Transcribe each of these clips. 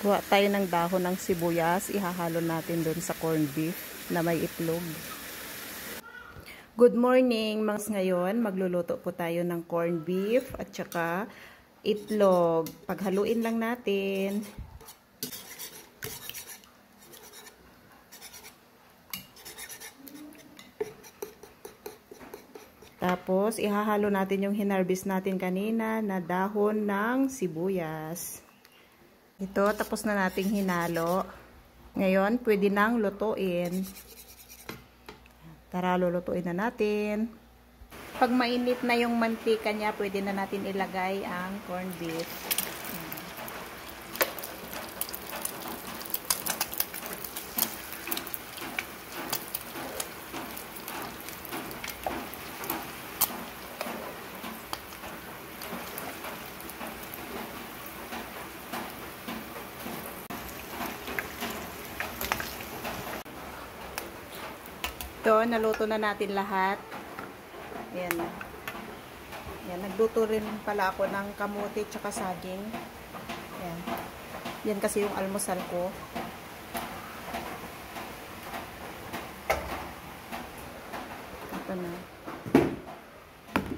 Kuha tayo ng dahon ng sibuyas. Ihahalo natin doon sa corned beef na may itlog. Good morning, mga ngayon. Magluluto po tayo ng corned beef at saka itlog. Paghaluin lang natin. Tapos, ihahalo natin yung hinarvest natin kanina na dahon ng sibuyas. Ito, tapos na nating hinalo. Ngayon, pwede nang lutuin. Tara, lulutuin na natin. Pag mainit na yung mantika niya, pwede na natin ilagay ang corned beef. Ito, naluto na natin lahat. Ayan na. Ayan, nagluto rin pala ako ng kamote tsaka saging. Ayan. Yan kasi yung almusal ko. Ito na.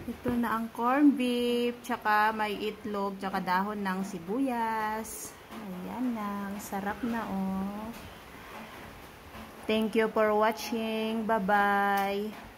Ito na ang corned beef, tsaka may itlog, tsaka dahon ng sibuyas. Ayan na. Sarap na, oh. Thank you for watching. Bye-bye.